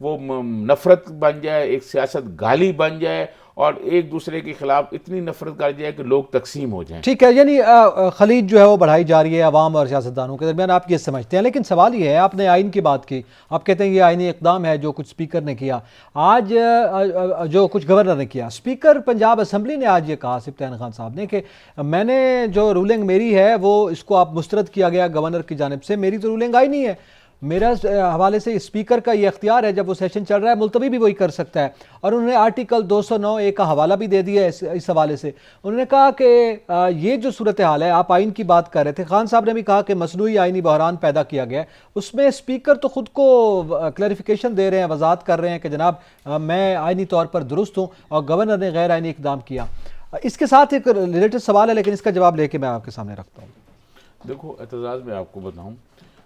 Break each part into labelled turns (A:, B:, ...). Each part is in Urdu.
A: وہ نفرت بن جائے، ایک سیاست گالی بن جائے اور ایک دوسرے کے خلاف اتنی نفرت کر جائے کہ لوگ تقسیم ہو جائیں.
B: ٹھیک ہے، یعنی خلید جو ہے وہ بڑھائی جا رہی ہے عوام اور سیاستدانوں کے درمیان، آپ یہ سمجھتے ہیں. لیکن سوال یہ ہے، آپ نے آئین کی بات کی، آپ کہتے ہیں یہ آئینی اقدام ہے جو کچھ اسپیکر نے کیا، آج جو کچھ گورنر نے کیا. اسپیکر پنجاب اسمبلی نے آج یہ کہا سبطین خان صاحب نے کہ میں نے جو رولنگ میری ہے وہ اس کو آپ مسترد کیا گیا گورنر کی جانب سے، میری تو رولنگ آئینی ہے، میرا حوالے سے اسپیکر کا یہ اختیار ہے، جب وہ سیشن چل رہا ہے ملتوی بھی وہی کر سکتا ہے. اور انہوں نے آرٹیکل 209(a) کا حوالہ بھی دے دیا ہے اس حوالے سے. انہوں نے کہا کہ یہ جو صورتحال ہے، آپ آئین کی بات کر رہے تھے، خان صاحب نے بھی کہا کہ مصنوعی آئینی بحران پیدا کیا گیا ہے، اس میں اسپیکر تو خود کو کلیریفیکیشن دے رہے ہیں، وضاحت کر رہے ہیں کہ جناب میں آئینی طور پر درست ہوں اور گورنر نے غیر آئینی اقدام کیا. اس کے ساتھ ایک ریلیٹڈ سوال ہے لیکن اس کا جواب لے کے میں آپ کے سامنے رکھتا ہوں.
A: دیکھو اعتزاز، میں آپ کو بتاؤں،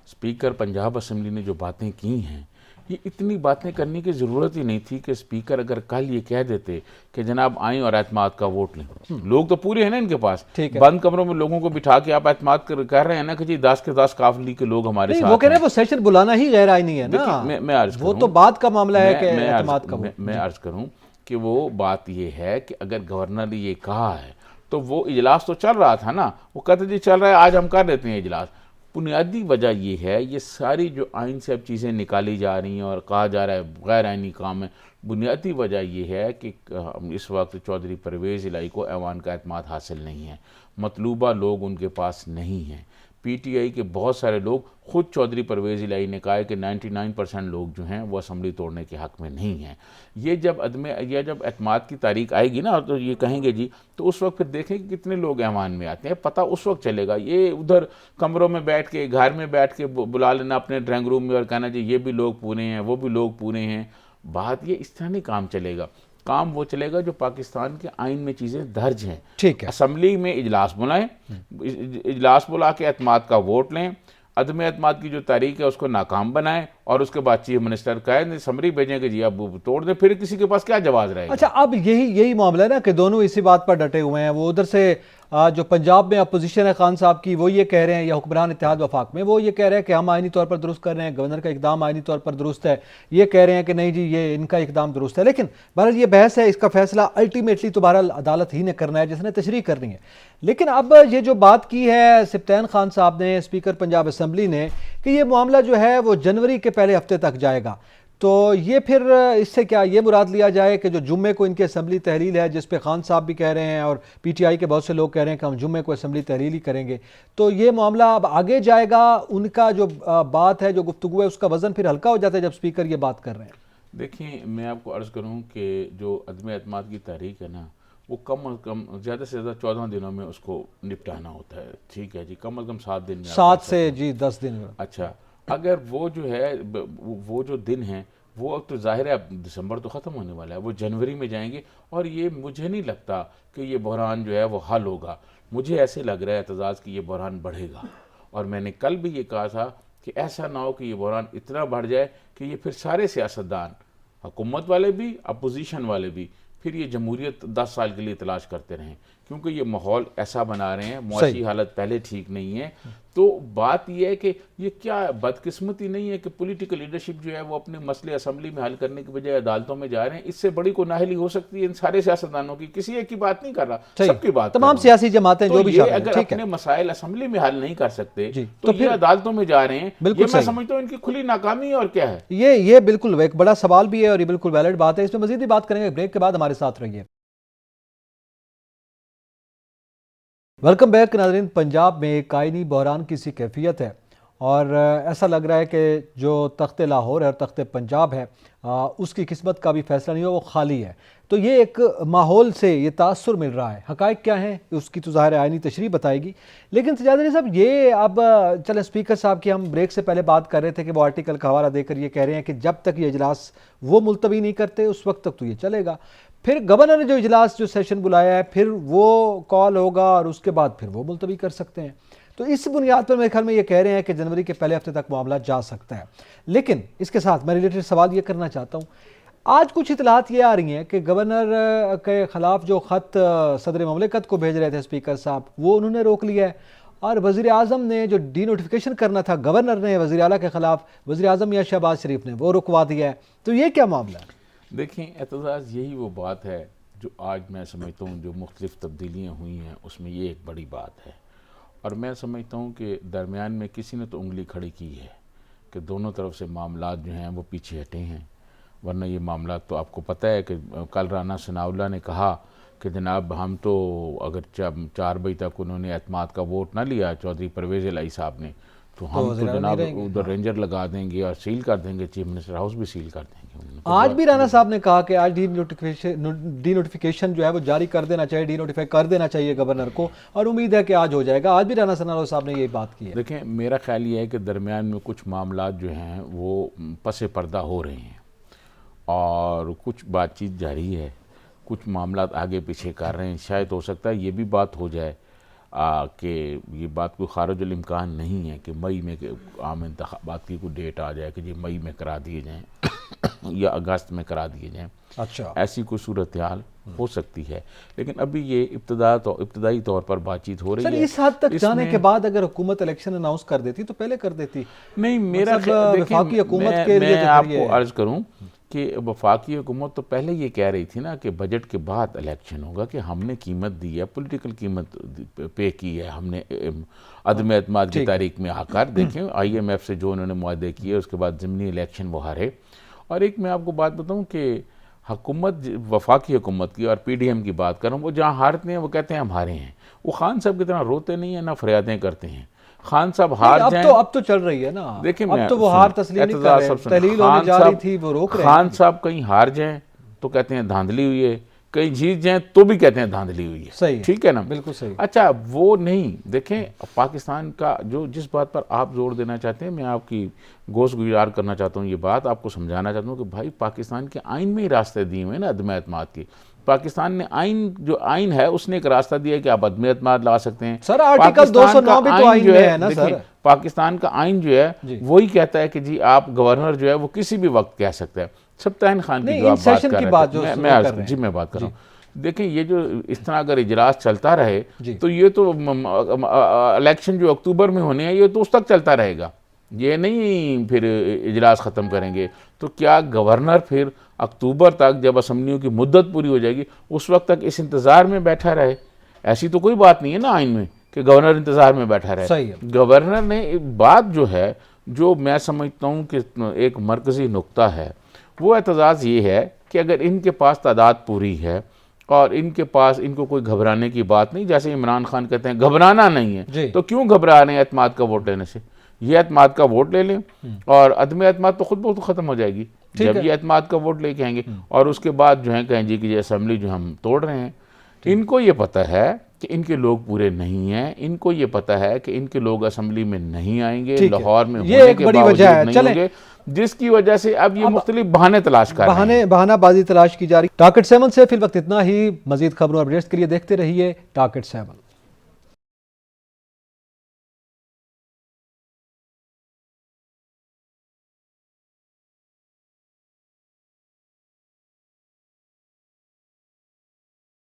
A: اسپیکر پنجاب اسمبلی نے جو باتیں کی ہیں، یہ اتنی باتیں کرنے کی ضرورت ہی نہیں تھی کہ اسپیکر اگر کل یہ کہہ دیتے کہ جناب آئیں اور اعتماد کا ووٹ لیں. لوگ تو پورے ہیں نا ان کے پاس، بند کمروں میں لوگوں کو بٹھا کے آپ اعتماد کر رہے ہیں نا کہ جی 10 کے 10 قافلی کے لوگ ہمارے ساتھ ہیں.
B: وہ کہہ رہے ہیں وہ سیشن بلانا ہی غیر آئینی ہے نا،
A: میں عرض کروں،
B: وہ تو بات کا معاملہ ہے کہ اعتماد کا ووٹ.
A: میں عرض کروں کہ وہ بات یہ ہے کہ اگر گورنر نے یہ کہا ہے تو وہ اجلاس تو چل رہا تھا نا، وہ کہتے جی چل رہا ہے آج ہم کر دیتے ہیں اجلاس. بنیادی وجہ یہ ہے، یہ ساری جو آئین سے اب چیزیں نکالی جا رہی ہیں اور کہا جا رہا ہے غیر آئینی کام ہے، بنیادی وجہ یہ ہے کہ اس وقت چودھری پرویز الہی کو ایوان کا اعتماد حاصل نہیں ہے، مطلوبہ لوگ ان کے پاس نہیں ہیں. پی ٹی آئی کے بہت سارے لوگ، خود چودھری پرویز الہی نے کہا ہے کہ 99% لوگ جو ہیں وہ اسمبلی توڑنے کے حق میں نہیں ہیں. یہ جب اعتماد کی تاریخ آئے گی نا تو یہ کہیں گے جی، تو اس وقت پھر دیکھیں کہ کتنے لوگ ایوان میں آتے ہیں، پتہ اس وقت چلے گا. یہ ادھر کمروں میں بیٹھ کے، گھر میں بیٹھ کے بلا لینا اپنے ڈرائنگ روم میں اور کہنا جی یہ بھی لوگ پورے ہیں وہ بھی لوگ پورے ہیں، بات یہ اس طرح نہیں کام چلے گا. کام وہ چلے گا جو پاکستان کے آئین میں چیزیں درج ہیں.
B: ٹھیک ہے،
A: اسمبلی میں اجلاس بلائیں، اجلاس بلا کے اعتماد کا ووٹ لیں، عدم اعتماد کی جو تاریخ ہے اس کو ناکام بنائیں اور اس کے بعد چیف منسٹر کہیں سمری بھیجیں کہ جی اب توڑ دیں، پھر کسی کے پاس کیا جواز رہے گا.
B: اچھا اب یہی معاملہ ہے نا کہ دونوں اسی بات پر ڈٹے ہوئے ہیں. وہ ادھر سے جو پنجاب میں اپوزیشن ہے خان صاحب کی، وہ یہ کہہ رہے ہیں، یا حکمران اتحاد وفاق میں وہ یہ کہہ رہے ہیں کہ ہم آئینی طور پر درست کر رہے ہیں، گورنر کا اقدام آئینی طور پر درست ہے. یہ کہہ رہے ہیں کہ نہیں جی یہ ان کا اقدام درست ہے. لیکن بہرحال یہ بحث ہے، اس کا فیصلہ الٹیمیٹلی تو بہرحال عدالت ہی نے کرنا ہے جس نے تشریح کرنی ہے. لیکن اب یہ جو بات کی ہے سبطین خان صاحب نے، اسپیکر پنجاب اسمبلی نے، کہ یہ معاملہ جو ہے وہ جنوری کے پہلے ہفتے تک جائے گا، تو یہ پھر اس سے کیا یہ مراد لیا جائے کہ جو جمعے کو ان کی اسمبلی تحلیل ہے، جس پہ خان صاحب بھی کہہ رہے ہیں اور پی ٹی آئی کے بہت سے لوگ کہہ رہے ہیں کہ ہم جمعے کو اسمبلی تحلیل ہی کریں گے، تو یہ معاملہ اب آگے جائے گا؟ ان کا جو بات ہے، جو گفتگو ہے، اس کا وزن پھر ہلکا ہو جاتا ہے جب اسپیکر یہ بات کر رہے ہیں؟
A: دیکھیں میں آپ کو عرض کروں کہ جو عدم اعتماد کی تحریک ہے نا، وہ کم از کم زیادہ سے زیادہ 14 دنوں میں اس کو نپٹانا ہوتا ہے. ٹھیک ہے جی، کم از کم 7 دن میں،
B: 7 سے جی 10 دن میں.
A: اچھا اگر وہ جو ہے وہ جو دن ہیں وہ تو ظاہر ہے اب دسمبر تو ختم ہونے والا ہے، وہ جنوری میں جائیں گے اور یہ مجھے نہیں لگتا کہ یہ بحران جو ہے وہ حل ہوگا. مجھے ایسے لگ رہا ہے اعتزاز کہ یہ بحران بڑھے گا. اور میں نے کل بھی یہ کہا تھا کہ ایسا نہ ہو کہ یہ بحران اتنا بڑھ جائے کہ یہ پھر سارے سیاستدان، حکومت والے بھی، اپوزیشن والے بھی، پھر یہ جمہوریت 10 سال کے لیے تلاش کرتے رہیں، کیونکہ یہ ماحول ایسا بنا رہے ہیں، معاشی حالت پہلے ٹھیک نہیں ہے. تو بات یہ ہے کہ یہ کیا بدقسمتی نہیں ہے کہ پولیٹیکل لیڈرشپ جو ہے وہ اپنے مسئلے اسمبلی میں حل کرنے کی بجائے عدالتوں میں جا رہے ہیں. اس سے بڑی کوئی نااہلی ہو سکتی ہے ان سارے سیاستدانوں کی؟ کسی ایک کی بات نہیں کر رہا، سب کی بات،
B: تمام سیاسی جماعتیں جو بھی شامل ہیں.
A: اگر اپنے مسائل اسمبلی میں حل نہیں کر سکتے تو یہ عدالتوں میں جا رہے ہیں. یہ میں سمجھتا ہوں ان کی کھلی ناکامی. اور کیا ہے
B: یہ بالکل ایک بڑا سوال بھی ہے اور یہ بالکل ویلڈ بات ہے. اس میں مزید بھی بات کریں گے بریک کے بعد. ہمارے ساتھ رہیے. ویلکم بیک ناظرین. پنجاب میں ایک آئینی بحران کی سی کیفیت ہے اور ایسا لگ رہا ہے کہ جو تخت لاہور ہے اور تخت پنجاب ہے اس کی قسمت کا بھی فیصلہ نہیں ہو، وہ خالی ہے. تو یہ ایک ماحول سے یہ تاثر مل رہا ہے. حقائق کیا ہیں اس کی تو ظاہر آئینی تشریح بتائے گی. لیکن سجاد علی صاحب، یہ اب چلیں اسپیکر صاحب کی ہم بریک سے پہلے بات کر رہے تھے کہ وہ آرٹیکل کا حوالہ دے کر یہ کہہ رہے ہیں کہ جب تک یہ اجلاس وہ ملتوی نہیں کرتے اس وقت تک تو یہ چلے گا. پھر گورنر نے جو اجلاس جو سیشن بلایا ہے پھر وہ کال ہوگا اور اس کے بعد پھر وہ ملتوی کر سکتے ہیں. تو اس بنیاد پر میرے خیال میں یہ کہہ رہے ہیں کہ جنوری کے پہلے ہفتے تک معاملہ جا سکتا ہے. لیکن اس کے ساتھ میں ریلیٹڈ سوال یہ کرنا چاہتا ہوں. آج کچھ اطلاعات یہ آ رہی ہیں کہ گورنر کے خلاف جو خط صدر مملکت کو بھیج رہے تھے اسپیکر صاحب، وہ انہوں نے روک لیا ہے. اور وزیر اعظم نے جو ڈی نوٹیفیکیشن کرنا تھا گورنر نے وزیر اعلیٰ کے خلاف، وزیر اعظم یا شہباز شریف نے وہ رکوا دیا ہے، تو یہ کیا معاملہ ہے؟
A: دیکھیں اعتزاز، یہی وہ بات ہے جو آج میں سمجھتا ہوں جو مختلف تبدیلیاں ہوئی ہیں اس میں یہ ایک بڑی بات ہے، اور میں سمجھتا ہوں کہ درمیان میں کسی نے تو انگلی کھڑی کی ہے کہ دونوں طرف سے معاملات جو ہیں وہ پیچھے ہٹے ہیں، ورنہ یہ معاملات تو آپ کو پتہ ہے کہ کل رانا ثناءاللہ نے کہا کہ جناب ہم تو اگر 4 بجے تک انہوں نے اعتماد کا ووٹ نہ لیا چودھری پرویز الہی صاحب نے تو ہم تو جناب ادھر رینجر لگا دیں گے اور سیل کر دیں گے، چیف منسٹر ہاؤس بھی سیل کر دیں گے۔
B: آج بھی رانا صاحب نے کہا کہ آج ڈی نوٹیفیکیشن جو ہے وہ جاری کر دینا چاہیے، ڈی نوٹیفائی کر دینا چاہیے گورنر کو، اور امید ہے کہ آج ہو جائے گا۔ آج بھی رانا ثناءاللہ صاحب نے یہ بات کی ہے۔
A: دیکھیں میرا خیال یہ ہے کہ درمیان میں کچھ معاملات جو ہیں وہ پس پردہ ہو رہے ہیں اور کچھ بات چیت جاری ہے، کچھ معاملات آگے پیچھے کر رہے ہیں، شاید ہو سکتا ہے یہ بھی بات ہو جائے کہ یہ بات کوئی خارج الامکان نہیں ہے کہ مئی میں عام انتخابات کی کوئی ڈیٹ آ جائے کہ جی مئی میں کرا دیے جائیں یا اگست میں کرا دیے جائیں،
B: اچھا
A: ایسی کوئی صورتحال ہو سکتی ہے، لیکن ابھی یہ ابتدائی طور پر بات چیت ہو رہی ہے۔
B: سر اس حد تک جانے کے بعد اگر حکومت الیکشن اناؤنس کر دیتی تو پہلے کر دیتی۔
A: نہیں میرا
B: وفاقی حکومت کے لیے
A: میں آپ کو عرض کروں کہ وفاقی حکومت تو پہلے یہ کہہ رہی تھی نا کہ بجٹ کے بعد الیکشن ہوگا، کہ ہم نے قیمت دی ہے، پولیٹیکل قیمت پے کی ہے ہم نے عدم اعتماد کی تاریخ میں آ کر۔ دیکھیں آئی ایم ایف سے جو انہوں نے معاہدے کیے اس کے بعد ضمنی الیکشن وہ ہارے۔ اور ایک میں آپ کو بات بتاؤں کہ حکومت وفاقی حکومت کی اور پی ڈی ایم کی بات کروں، وہ جہاں ہارتے ہیں وہ کہتے ہیں ہم ہارے ہیں، وہ خان صاحب کی طرح روتے نہیں ہیں نہ فریادیں کرتے ہیں۔ خان صاحب ہار جائیں،
B: اب تو چل رہی ہے نا،
A: دیکھیں
B: اب تو وہ ہار تسلیم نہیں کر رہے، تحلیل ہونے جا رہی تھی وہ روک رہے ہیں۔
A: خان صاحب کہیں ہار جائیں تو کہتے ہیں دھاندلی ہوئی ہے، کہیں جیت جائیں تو بھی کہتے ہیں دھاندلی ہوئی ہے۔
B: صحیح،
A: ٹھیک ہے نا،
B: بالکل صحیح۔
A: اچھا وہ نہیں، دیکھیں پاکستان کا جس بات پر آپ زور دینا چاہتے ہیں، میں آپ کی گوش گزار کرنا چاہتا ہوں، یہ بات آپ کو سمجھانا چاہتا ہوں کہ بھائی پاکستان کے آئین میں ہی راستے دیے ہوئے ہیں نا عدم اعتماد کی۔ پاکستان نے جو آئین ہے اس نے ایک راستہ دیا ہے کہ آپ عدم اعتماد لا سکتے ہیں۔
B: سر آرٹیکل 209 بھی تو آئین میں ہے نا سر۔
A: پاکستان کا آئین جو ہے وہی کہتا ہے کہ جی آپ گورنر جو ہے وہ کسی بھی وقت کہہ سکتا ہے۔ سبطین خان کی جو آپ بات کر رہے ہیں، جی میں بات کر رہا ہوں، دیکھیں یہ جو اس طرح اگر اجلاس چلتا رہے تو یہ تو الیکشن جو اکتوبر میں ہونے ہیں یہ تو اس تک چلتا رہے گا، یہ نہیں پھر اجلاس ختم کریں گے۔ تو کیا گورنر پھر اکتوبر تک جب اسمبلیوں کی مدت پوری ہو جائے گی اس وقت تک اس انتظار میں بیٹھا رہے؟ ایسی تو کوئی بات نہیں ہے نا آئین میں کہ گورنر انتظار میں بیٹھا رہے۔ گورنر نے بات جو ہے، جو میں سمجھتا ہوں کہ ایک مرکزی نقطہ ہے، وہ اعتزاز یہ ہے کہ اگر ان کے پاس تعداد پوری ہے اور ان کے پاس ان کو کوئی گھبرانے کی بات نہیں، جیسے عمران خان کہتے ہیں گھبرانا نہیں ہے، تو کیوں گھبرا رہے ہیں اعتماد کا ووٹ لینے سے؟ یہ اعتماد کا ووٹ لے لیں اور عدم اعتماد تو خود بخود ختم ہو جائے گی جب یہ اعتماد کا ووٹ لے کے آئیں گے، اور اس کے بعد جو ہے کہیں جی کہ یہ اسمبلی جو ہم توڑ رہے ہیں۔ ان کو یہ پتہ ہے کہ ان کے لوگ پورے نہیں ہیں، ان کو یہ پتہ ہے کہ ان کے لوگ اسمبلی میں نہیں آئیں گے، لاہور میں ہونے کے باوجود نہیں ہوں گے، جس کی وجہ سے اب یہ مختلف بہانے تلاش کر رہے ہیں،
B: بہانہ بازی تلاش کی جا رہی۔ ٹارگٹ 7 سے فی الوقت اتنا ہی، مزید خبروں اور اپڈیٹس کے لیے دیکھتے رہیے ٹارگٹ 7۔